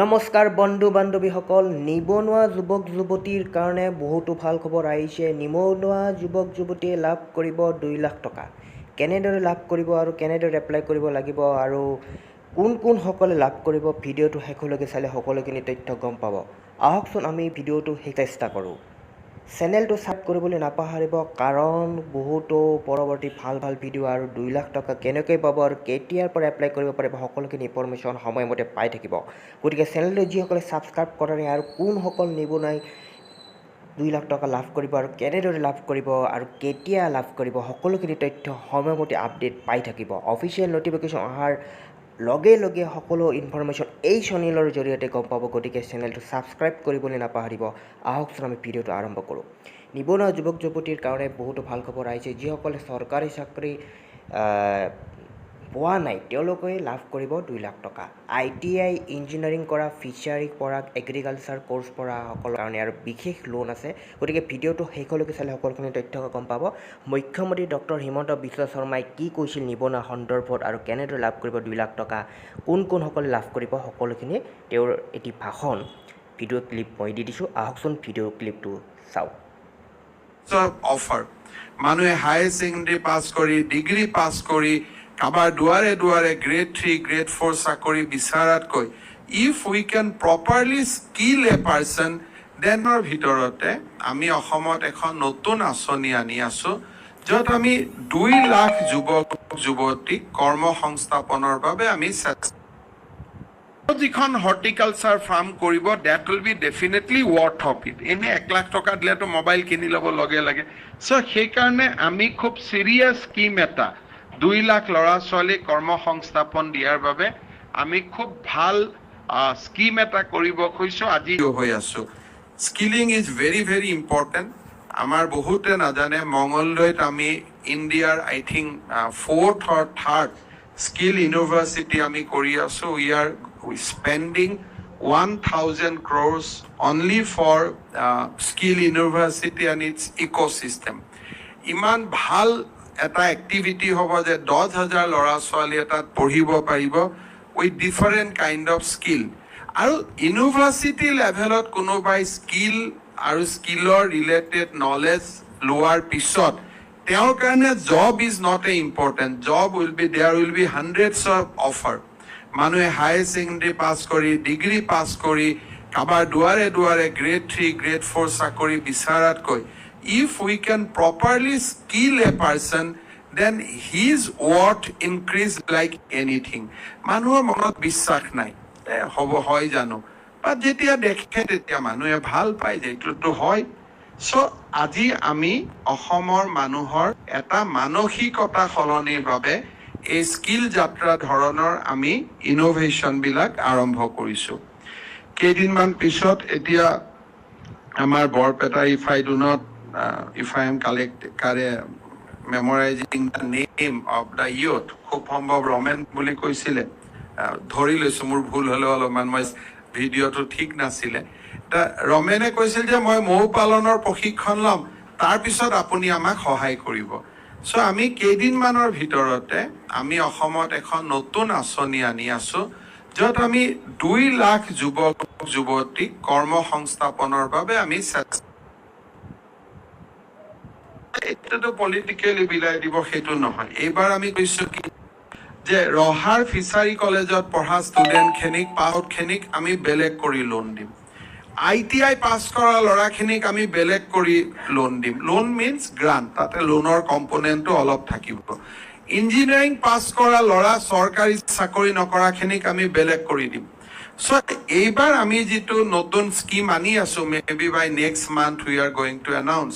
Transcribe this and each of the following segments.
নমস্কাৰ বন্ধু বান্ধৱীসকল নিবনুৱা যুৱক যুৱতীৰ কাৰণে বহুতো ভাল খবৰ আহিছে। নিবনুৱা যুৱক যুৱতীয়ে লাভ কৰিব 2 লাখ টকা। কেনেদৰে লাভ কৰিব আৰু কেনেদৰে এপ্লাই কৰিব লাগিব আৰু কোন সকলে লাভ কৰিব, ভিডিঅ'টো শেষলৈকে চালে সকলোখিনি তথ্য গম পাব। আহকচোন আমি ভিডিঅ'টো চেষ্টা কৰোঁ। চেনেলটো ছাবস্ক্ৰাইব কৰিবলৈ নাপাহৰিব, কাৰণ বহুতো পৰৱৰ্তী ভাল ভিডিঅ' আৰু 2 লাখ টকা কেনেকৈ পাব আৰু কেতিয়াৰ পৰা এপ্লাই কৰিব পাৰিব সকলোখিনি ইনফৰমেশ্যন সময়মতে পাই থাকিব। গতিকে চেনেলটো যিসকলে ছাবস্ক্ৰাইব কৰা নাই আৰু কোনসকল নিবনুৱাই 2 লাখ টকা লাভ কৰিব আৰু কেনেদৰে লাভ কৰিব আৰু কেতিয়া লাভ কৰিব সকলোখিনি তথ্য সময়মতে আপডেট পাই থাকিব। অফিচিয়েল নটিফিকেশ্যন অহাৰ লগে লগে সকলো ইনফৰমেশ্যন এই চেনেলৰ জৰিয়তে গম পাব। গতিকে চেনেলটো ছাবস্ক্ৰাইব কৰিবলৈ নাপাহৰিব। আহকচোন আমি ভিডিঅ'টো আৰম্ভ কৰোঁ। নিবনুৱা যুৱক যুৱতীৰ কাৰণে বহুতো ভাল খবৰ আহিছে। যিসকলে চৰকাৰী চাকৰি পোৱা নাই তেওঁলোকে লাভ কৰিব 2 লাখ টকা। ITI ইঞ্জিনিয়াৰিং কৰা, ফিচাৰী কৰা, এগ্ৰিকালচাৰ কোৰ্চ কৰা সকলৰ কাৰণে আৰু বিশেষ লোন আছে। গতিকে ভিডিঅ'টো শেষলৈকে চালে সকলোখিনি তথ্য গম পাব। মুখ্যমন্ত্ৰী ডক্টৰ হিমন্ত বিশ্ব শৰ্মাই কি কৈছিল নিবনুৱা সন্দৰ্ভত আৰু কেনেদৰে লাভ কৰিব 2 লাখ টকা, কোনসকলে লাভ কৰিব সকলোখিনি তেওঁৰ এটি ভাষণ ভিডিঅ' ক্লিপ মই দি দিছোঁ। আহকচোন ভিডিঅ' ক্লিপটো চাওক। অফাৰ মানুহে হায়াৰ ছেকেণ্ডেৰী পাছ কৰি, ডিগ্ৰী পাছ কৰি, কাবাৰ দুৱাৰে দুৱাৰে গ্ৰেড 3 গ্ৰেড 4 চাকৰি বিচাৰাতকৈ if we can properly skill a person, দেনৰ ভিতৰতে আমি অসমত এখন নতুন আঁচনি আনি আছো, য'ত আমি 2 লাখ যুৱক যুৱতীক কৰ্ম সংস্থাপনৰ বাবে আমি যিখন হৰ্টিকালচাৰ ফাৰ্ম কৰিব, that will be definitely worth of it. এনে 1 লাখ টকা দিলেতো মোবাইল কিনি ল'ব লগে লাগে। চ' সেইকাৰণে আমি খুব চিৰিয়াছ স্কিম এটা 2 লাখ ল'ৰা ছোৱালীক কৰ্ম সংস্থাপন দিয়াৰ বাবে আমি খুব ভাল স্কিম এটা কৰিব খুজিছোঁ। আজি হৈ আছো। Skilling is very important. আমাৰ বহুতে নাজানে, মঙলদৈত আমি ইণ্ডিয়াৰ I think 4th or 3rd skill university আমি কৰি আছো। We are spending 1,000 crores only for skill university and its ecosystem. ইমান ভাল এটা এক্টিভিটি হ'ব যে 10,000 ল'ৰা ছোৱালী এটাত পঢ়িব পাৰিব with different kind of skill. আৰু ইউনিভাৰ্চিটি লেভেলত কোনোবাই স্কিল আৰু স্কিলৰ ৰিলেটেড নলেজ লোৱাৰ পিছত তেওঁৰ কাৰণে job is not a important. Job will be there will be hundreds of offer. মানুহে হায়াৰ ছেকেণ্ডেৰী পাছ কৰি, ডিগ্ৰী পাছ কৰি, কাবাৰ দুৱাৰে দুৱাৰে গ্ৰেড 3 গ্ৰেড 4 চাকৰি বিচাৰাতকৈ if we can properly skill a person, then his worth increase like anything. মানুহৰ মনত বিশ্বাস নাই, হ'ব হয় জানো, বা যেতিয়া দেখে তেতিয়া মানুহে ভাল পায় যে এইটোতো হয়। চ' আজি আমি অসমৰ মানুহৰ এটা মানসিকতা সলনিৰ বাবে এই স্কিল যাত্ৰা ধৰণৰ আমি ইনোভেশ্যনবিলাক আৰম্ভ কৰিছোঁ। কেইদিনমান পিছত এতিয়া আমাৰ Barpeta if I am memorizing the name of the youth, খুব সম্ভৱ ৰমেন বুলি কৈছিলে, ধৰি লৈছোঁ, মোৰ ভুল হ'লেও অলপমান, মই ভিডিঅ'টো ঠিক নাছিলে। ৰমেনে কৈছিল যে মই মৌ পালনৰ প্ৰশিক্ষণ ল'ম, তাৰপিছত আপুনি আমাক সহায় কৰিব। চ' আমি কেইদিনমানৰ ভিতৰতে আমি অসমত এখন নতুন আঁচনি আনি আছো, য'ত আমি 2 লাখ যুৱক যুৱতীক কৰ্ম সংস্থাপনৰ বাবে আমি এইটোতো পলিটিকেলি বিলাই দিব, সেইটো নহয়। এইবাৰ আমি কৈছোঁ কি যে ৰহাৰ ফিচাৰী কলেজত পঢ়া ষ্টুডেণ্টখিনিক পাউটখিনিক আমি বেলেগ কৰি লোন দিম। ITI পাছ কৰা ল'ৰাখিনিক আমি বেলেগ কৰি লোন দিম। লোন মিনছ গ্ৰাণ্ট, তাতে লোনৰ কম্পনেণ্টটো অলপ থাকিব। ইঞ্জিনিয়াৰিং পাছ কৰা ল'ৰা, চৰকাৰী চাকৰি নকৰাখিনিক আমি বেলেগ কৰি দিম। চ' এইবাৰ আমি যিটো নতুন স্কিম আনি আছো, maybe by next month we are going to announce,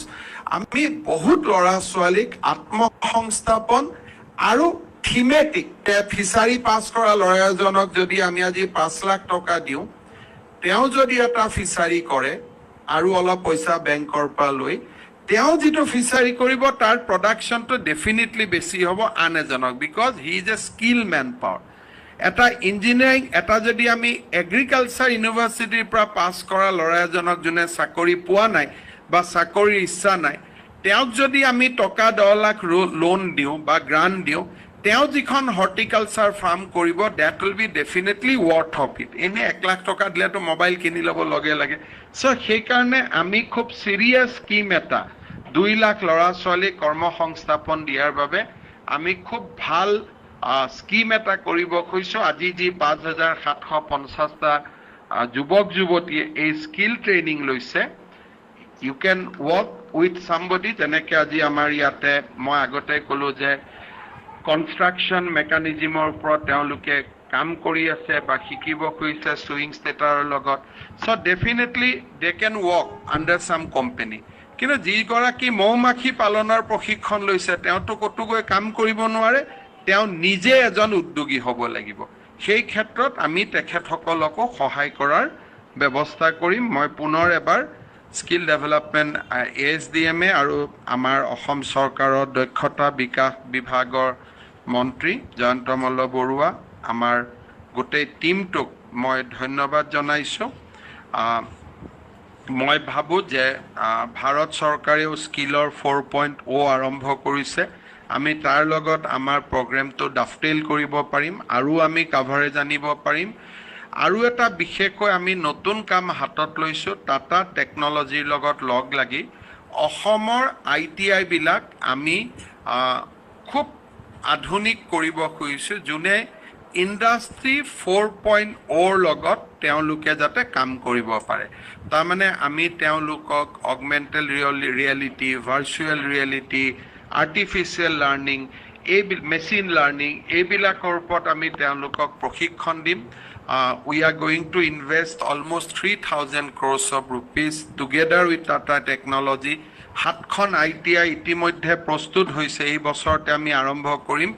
আমি বহুত ল'ৰা ছোৱালীক আত্মসংস্থাপন আৰু থিমেটিক, ফিচাৰী পাছ কৰা ল'ৰা এজনক যদি আমি আজি 5 লাখ টকা দিওঁ, তেওঁ যদি এটা ফিচাৰী কৰে আৰু অলপ পইচা বেংকৰ পৰা লৈ, তেওঁ যিটো ফিচাৰী কৰিব তাৰ প্ৰডাকশ্যনটো ডেফিনেটলি বেছি হ'ব আন এজনক, because he is a skill manpower. এটা ইঞ্জিনিয়াৰিং, এটা যদি আমি এগ্ৰিকালচাৰ ইউনিভাৰ্চিটিৰ পৰা পাছ কৰা ল'ৰা এজনক যোনে চাকৰি পোৱা নাই বা চাকৰিৰ ইচ্ছা নাই, তেওঁক যদি আমি টকা 10 লাখ লোন দিওঁ বা গ্ৰাণ্ট দিওঁ, তেওঁ যিখন হৰ্টিকালচাৰ ফাৰ্ম কৰিব that will be definitely worth of it এনে 1 লাখ টকা দিলেতো মোবাইল কিনি ল'ব লগে লাগে চ' সেইকাৰণে আমি খুব চিৰিয়াছ স্কিম এটা 2 লাখ ল'ৰা ছোৱালী কৰ্ম সংস্থাপন দিয়াৰ বাবে আমি খুব ভাল স্কিম এটা কৰিব খুজিছো আজি যি 5750টা যুৱক যুৱতীয়ে এই স্কিল ট্ৰেইনিং লৈছে you can work with somebody যেনেকে আজি আমাৰ ইয়াতে মই আগতে ক'লো যে কনষ্ট্ৰাকচন মেকানিজমৰ ওপৰত তেওঁলোকে কাম কৰি আছে বা শিকিব খুজিছে সুইং ষ্টেটাৰৰ লগত so' definitely they can work under some company কিন্তু যিগৰাকী মৌমাখি পালনৰ প্ৰশিক্ষণ লৈছে তেওঁতো ক'তো গৈ কাম কৰিব নোৱাৰে তেওঁ নিজে এজন উদ্যোগী হ'ব লাগিব সেই ক্ষেত্ৰত আমি তেখেতসকলকো সহায় কৰাৰ ব্যৱস্থা কৰিম মই পুনৰ এবাৰ স্কিল ডেভেলপমেণ্ট ASDM আৰু আমাৰ অসম চৰকাৰৰ দক্ষতা বিকাশ বিভাগৰ মন্ত্ৰী জয়ন্ত মল্ল বৰুৱা আমাৰ গোটেই টিমটোক মই ধন্যবাদ জনাইছোঁ মই ভাবোঁ যে ভাৰত চৰকাৰেও স্কিলৰ 4.0 আৰম্ভ কৰিছে আমি তাৰ লগত আমাৰ প্ৰগ্ৰেমটো ডাফটেইল কৰিব পাৰিম আৰু আমি কাভাৰেজ আনিব পাৰিম আৰু এটা বিশেষকৈ আমি নতুন কাম হাতত লৈছোঁ টাটা টেকনলজিৰ লগত লগ লাগি অসমৰ ITI বিলাক আমি খুব আধুনিক কৰিব খুজিছোঁ যোনে ইণ্ডাষ্ট্ৰী 4.0 লগত তেওঁলোকে যাতে কাম কৰিব পাৰে তাৰমানে আমি তেওঁলোকক augmented reality virtual reality artificial learning machine learning এইবিলাকৰ ওপৰত আমি তেওঁলোকক প্ৰশিক্ষণ দিম we are going to invest almost 3,000 crores of rupees together with Tata Technology 7খন ITI ইতিমধ্যে প্ৰস্তুত হৈছে এই বছৰতে আমি আৰম্ভ কৰিম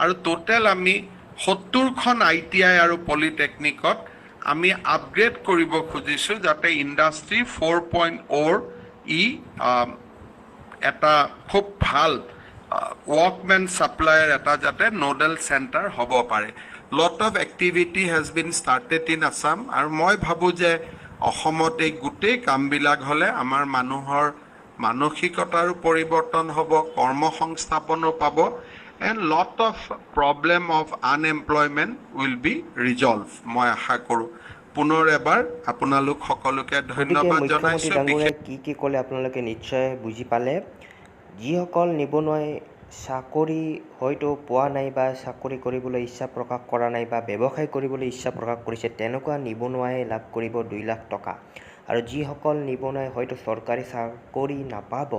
আৰু টোটেল আমি 70খন ITI আৰু পলিটেকনিকত আমি আপগ্ৰেড কৰিব খুজিছোঁ যাতে ইণ্ডাষ্ট্ৰী 4.0 এটা খুব ভাল ৱৰ্কমেন ছাপ্লায়াৰ এটা যাতে নোডেল চেণ্টাৰ হ'ব পাৰে lot of activity has been started in Assam আৰু মই ভাবোঁ যে অসমত এই গোটেই কামবিলাক হ'লে আমাৰ মানুহৰ মানসিকতাৰো পৰিৱৰ্তন হ'ব কৰ্ম সংস্থাপনো পাব and lot of problem of unemployment will be resolved মই আশা কৰোঁ পুনৰ এবাৰ আপোনালোক সকলোকে ধন্যবাদ জনাইছোঁ কি ক'লে আপোনালোকে নিশ্চয় বুজি পালে যিসকল নিবনুৱাই চাকৰি হয়তো পোৱা নাই বা চাকৰি কৰিবলৈ ইচ্ছা প্ৰকাশ কৰা নাই বা ব্যৱসায় কৰিবলৈ ইচ্ছা প্ৰকাশ কৰিছে তেনেকুৱা নিবনুৱাই লাভ কৰিব 2 লাখ টকা আৰু যিসকল নিবনুৱাই হয়তো চৰকাৰী চাকৰি নাপাব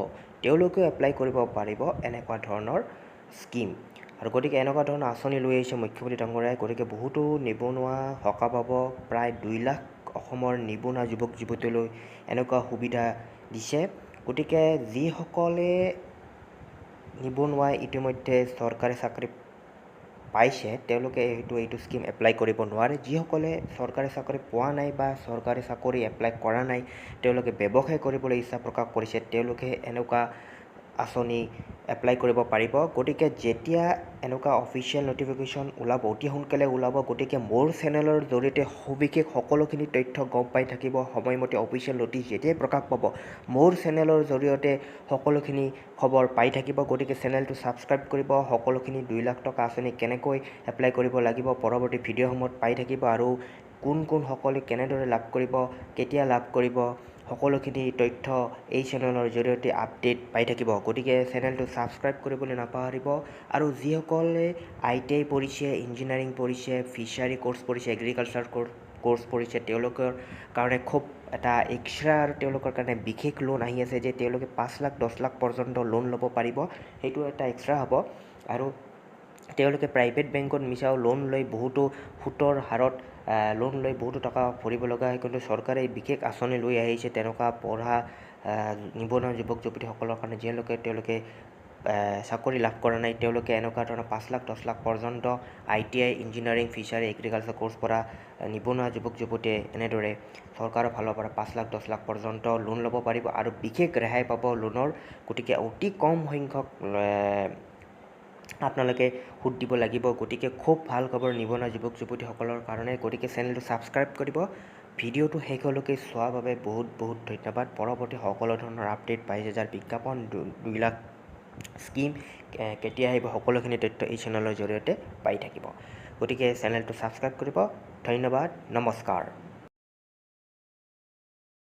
তেওঁলোকেও এপ্লাই কৰিব পাৰিব এনেকুৱা ধৰণৰ স্কিম আৰু গতিকে এনেকুৱা ধৰণৰ আঁচনি লৈ আহিছে মুখ্যমন্ত্ৰী ডাঙৰীয়াই গতিকে বহুতো নিবনুৱা সকাহ পাব প্ৰায় 2 লাখ অসমৰ নিবনুৱা যুৱক যুৱতীলৈ এনেকুৱা সুবিধা দিছে গতিকে যিসকলে নিবনুৱাই ইতিমধ্যে চৰকাৰী চাকৰি পাইছে তেওঁলোকে এইটো স্কিম এপ্লাই কৰিব নোৱাৰে যিসকলে চৰকাৰী চাকৰি পোৱা নাই বা চৰকাৰী চাকৰি এপ্লাই কৰা নাই তেওঁলোকে ব্যৱসায় কৰিবলৈ ইচ্ছা প্ৰকাশ কৰিছে তেওঁলোকে এনেকুৱা আঁচনি এপ্লাই কৰিব পাৰিব গতিকে যেতিয়া এনেকুৱা অফিচিয়েল নটিফিকেশ্যন ওলাব অতি সোনকালে ওলাব গতিকে মোৰ চেনেলৰ জৰিয়তে সবিশেষ সকলোখিনি তথ্য গম পাই থাকিব সময়মতে অফিচিয়েল নটিচ যেতিয়াই প্ৰকাশ পাব মোৰ চেনেলৰ জৰিয়তে সকলোখিনি খবৰ পাই থাকিব গতিকে চেনেলটো ছাবস্ক্ৰাইব কৰিব সকলোখিনি 2 লাখ টকা আঁচনি কেনেকৈ এপ্লাই কৰিব লাগিব পৰৱৰ্তী ভিডিঅ'সমূহত পাই থাকিব আৰু কোন সকলে কেনেদৰে লাভ কৰিব কেতিয়া লাভ কৰিব সকলোখিনি তথ্য এই চেনেলৰ জৰিয়তে আপডেট পাই থাকিব গতিকে চেনেলটো ছাবস্ক্ৰাইব কৰিবলৈ নাপাহৰিব আৰু যিসকলে ITI পঢ়িছে ইঞ্জিনিয়াৰিং পঢ়িছে ফিচাৰী কোৰ্চ পঢ়িছে এগ্ৰিকালচাৰ কোৰ্চ পঢ়িছে তেওঁলোকৰ কাৰণে খুব এটা এক্সট্ৰা আৰু তেওঁলোকৰ কাৰণে বিশেষ লোন আহি আছে যে তেওঁলোকে 5 লাখ 10 লাখ পৰ্যন্ত লোন ল'ব পাৰিব সেইটো এটা এক্সট্ৰা হ'ব আৰু তেওঁলোকে প্ৰাইভেট বেংকত মিছাও লোন লৈ বহুতো সুতৰ হাৰত লোন লৈ বহুতো টকা ভৰিব লগা হয় কিন্তু চৰকাৰে বিশেষ আঁচনি লৈ আহিছে তেনেকুৱা পঢ়া নিবনুৱা যুৱক যুৱতীসকলৰ কাৰণে তেওঁলোকে চাকৰি লাভ কৰা নাই তেওঁলোকে এনেকুৱা ধৰণৰ 5 লাখ 10 লাখ পৰ্যন্ত ITI engineering fishery agriculture course পৰা নিবনুৱা যুৱক যুৱতীয়ে এনেদৰে চৰকাৰৰ ফালৰ পৰা 5 লাখ 10 লাখ পৰ্যন্ত লোন ল'ব পাৰিব আৰু বিশেষ ৰেহাই পাব লোনৰ গতিকে অতি কম সংখ্যক আপোনালোকে সুদ দিব লাগিব গতিকে খুব ভাল খবৰ নিবনুৱা যুৱক যুৱতীসকলৰ কাৰণে গতিকে চেনেলটো ছাবস্ক্ৰাইব কৰিব ভিডিঅ'টো শেষলৈকে চোৱাৰ বাবে বহুত ধন্যবাদ পৰৱৰ্তী সকলো ধৰণৰ আপডেট পাইছে যাৰ বিজ্ঞাপন 2 লাখ স্কিম কেতিয়া আহিব সকলোখিনি তথ্য এই চেনেলৰ জৰিয়তে পাই থাকিব। গতিকে চেনেলটো ছাবস্ক্ৰাইব কৰিব। ধন্যবাদ, নমস্কাৰ।